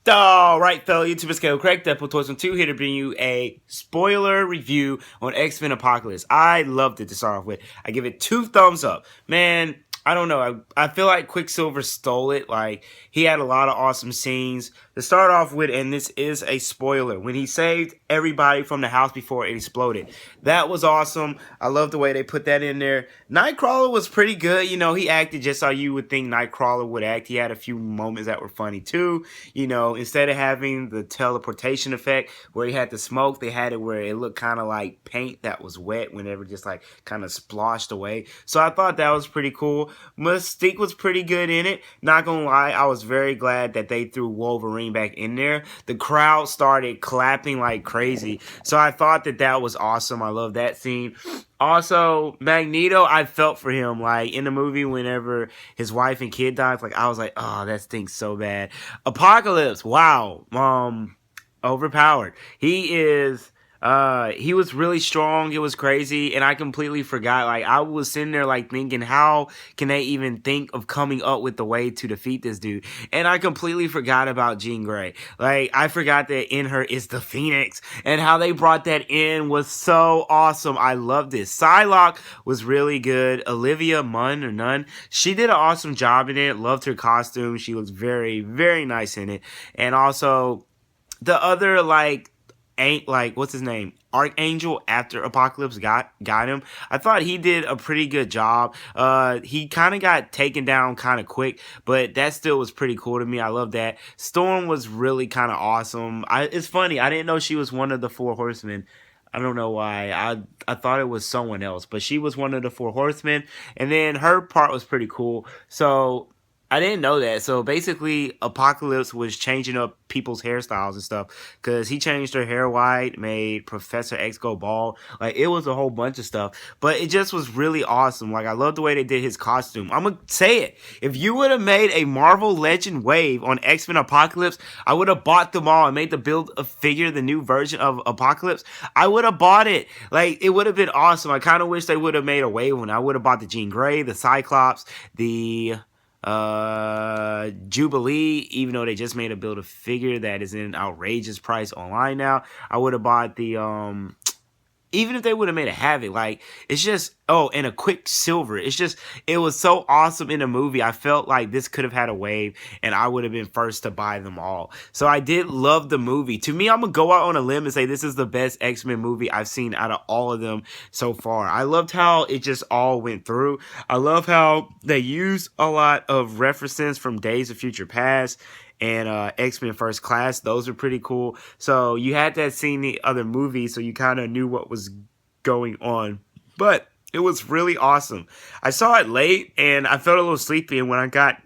All right, fellow YouTubers, Scale Craig, Deadpool Toys 2 here to bring you a spoiler review on Xmen Apocalypse. I loved it to start off with. I give it 2 thumbs up. Man, I don't know. I feel like Quicksilver stole it. Like, he had a lot of awesome scenes. To start off with, and this is a spoiler, when he saved everybody from the house before it exploded. That was awesome. I love the way they put that in there. Nightcrawler was pretty good. You know, he acted just how you would think Nightcrawler would act. He had a few moments that were funny, too. You know, instead of having the teleportation effect where he had the smoke, they had it where it looked kind of like paint that was wet whenever just like kind of sploshed away. So I thought that was pretty cool. Mystique was pretty good in it. Not gonna lie, I was very glad that they threw Wolverine back in there. The crowd started clapping like crazy. So I thought that that was awesome. I love that scene. Also, Magneto, I felt for him. Like, in the movie, whenever his wife and kid died, like, I was like, oh, that stinks so bad. Apocalypse, wow. Overpowered. He was really strong. It was crazy, and I completely forgot. Like, I was sitting there, like, thinking, how can they even think of coming up with the way to defeat this dude? And I completely forgot about Jean Grey. Like, I forgot that in her is the Phoenix, and how they brought that in was so awesome. I loved it. Psylocke was really good. Olivia Munn or Nunn, she did an awesome job in it. Loved her costume. She looks very, very nice in it. And also, the other, ain't like what's his name, Archangel, after Apocalypse got him, I thought he did a pretty good job. He kind of got taken down kind of quick, but that still was pretty cool to me. I love that. Storm was really kind of awesome. It's funny, I didn't know she was one of the 4 horsemen. I don't know why. I thought it was someone else, but she was one of the 4 horsemen, and then her part was pretty cool. So I didn't know that. So basically, Apocalypse was changing up people's hairstyles and stuff, because he changed her hair white, made Professor X go bald. Like, it was a whole bunch of stuff, but it just was really awesome. Like, I love the way they did his costume. I'm gonna say it. If you would have made a Marvel Legend wave on X-Men Apocalypse, I would have bought them all and made the build a figure, the new version of Apocalypse. I would have bought it. Like, it would have been awesome. I kind of wish they would have made a wave one. I would have bought the Jean Grey, the Cyclops, the Jubilee, even though they just made a build a figure that is in an outrageous price online now. I would have bought the even if they would have made a Havoc, like, it's just, oh, and a Quicksilver. It's just, it was so awesome in the movie. I felt like this could have had a wave, and I would have been first to buy them all. So I did love the movie. To me, I'm going to go out on a limb and say this is the best X-Men movie I've seen out of all of them so far. I loved how it just all went through. I love how they used a lot of references from Days of Future Past and X-Men First Class. Those are pretty cool. So you had that seen the other movie, so you kind of knew what was going on. But it was really awesome. I saw it late, and I felt a little sleepy, and when I got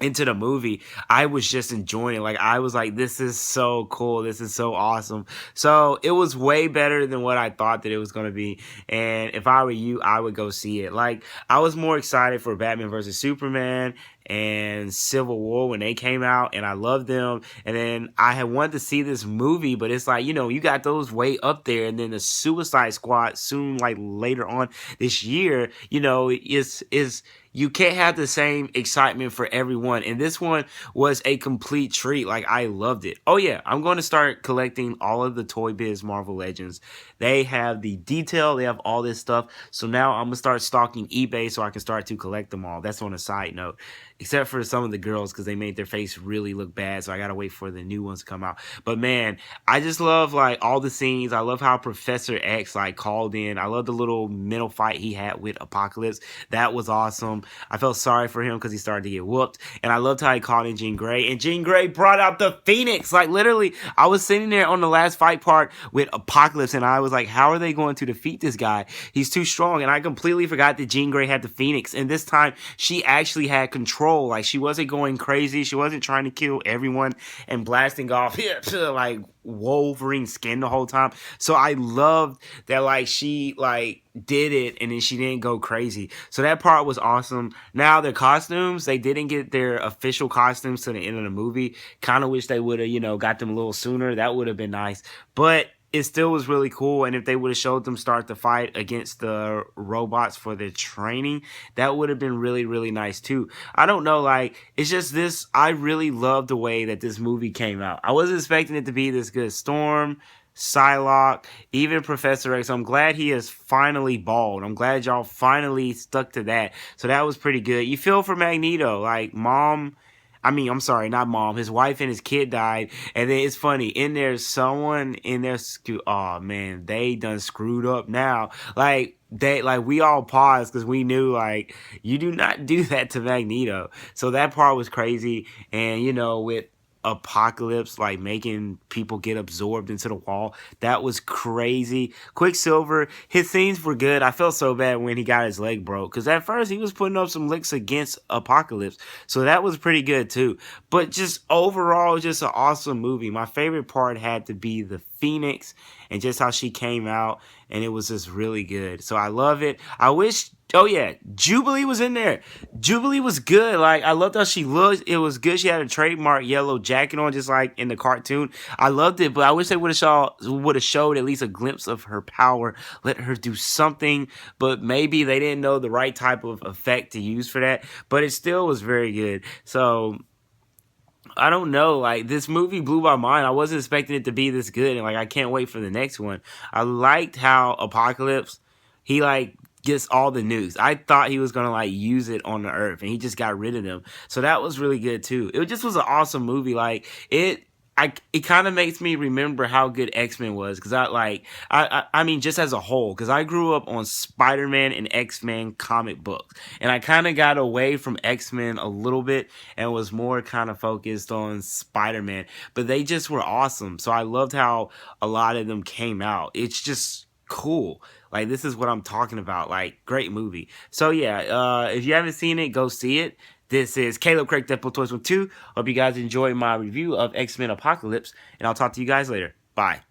into the movie, I was just enjoying it. Like, I was like, this is so cool. This is so awesome. So it was way better than what I thought that it was going to be. And if I were you, I would go see it. Like, I was more excited for Batman versus Superman and Civil War when they came out, and I loved them. And then I had wanted to see this movie, but it's like, you know, you got those way up there, and then the Suicide Squad soon, like later on this year, you know, is you can't have the same excitement for everyone. And this one was a complete treat. Like, I loved it. Oh yeah, I'm going to start collecting all of the Toy Biz Marvel Legends. They have the detail. They have all this stuff. So now I'm going to start stalking eBay so I can start to collect them all. That's on a side note. Except for some of the girls, because they made their face really look bad. So I got to wait for the new ones to come out. But man, I just love, like, all the scenes. I love how Professor X, like, called in. I love the little mental fight he had with Apocalypse. That was awesome. I felt sorry for him because he started to get whooped. And I loved how he called in Jean Grey. And Jean Grey brought out the Phoenix. Like, literally, I was sitting there on the last fight part with Apocalypse, and I was like, how are they going to defeat this guy? He's too strong. And I completely forgot that Jean Grey had the Phoenix. And this time, she actually had control. Like, she wasn't going crazy. She wasn't trying to kill everyone and blasting off like Wolverine skin the whole time. So I loved that, like, she, like, did it, and then she didn't go crazy. So that part was awesome. Now, their costumes, they didn't get their official costumes to the end of the movie. Kind of wish they would have, you know, got them a little sooner. That would have been nice. But it still was really cool. And if they would have showed them start the fight against the robots for their training, that would have been really, really nice too. I don't know, like, it's just this, I really love the way that this movie came out. I wasn't expecting it to be this good. Storm, Psylocke, even Professor X. I'm glad he is finally bald. I'm glad y'all finally stuck to that. So that was pretty good. You feel for Magneto, like I'm sorry, not mom. His wife and his kid died, and then it's funny. In there, someone in there, oh man, they done screwed up now. We all paused because we knew, like, you do not do that to Magneto. So that part was crazy, and with Apocalypse, like, making people get absorbed into the wall, that was crazy. Quicksilver, his scenes were good. I felt so bad when he got his leg broke, because at first he was putting up some licks against Apocalypse, so that was pretty good too. But just overall, just an awesome movie. My favorite part had to be the Phoenix and just how she came out, and it was just really good. So I love it. I wish, oh yeah, Jubilee was in there. Jubilee was good. Like, I loved how she looked. It was good. She had a trademark yellow jacket on, just like in the cartoon. I loved it, but I wish they would have showed at least a glimpse of her power. Let her do something, but maybe they didn't know the right type of effect to use for that. But it still was very good. So I don't know, like, this movie blew my mind. I wasn't expecting it to be this good, and like, I can't wait for the next one. I liked how Apocalypse, he like gets all the nukes. I thought he was gonna like use it on the Earth, and he just got rid of them. So that was really good too. It just was an awesome movie. Like, it kind of makes me remember how good X-Men was, because I mean, just as a whole, because I grew up on Spider-Man and X-Men comic books, and I kind of got away from X-Men a little bit and was more kind of focused on Spider-Man, but they just were awesome. So I loved how a lot of them came out. It's just cool. Like, this is what I'm talking about. Like, great movie. So yeah, if you haven't seen it, go see it. This is Caleb Craig, Deadpool Toys 2. Hope you guys enjoyed my review of X-Men Apocalypse, and I'll talk to you guys later. Bye.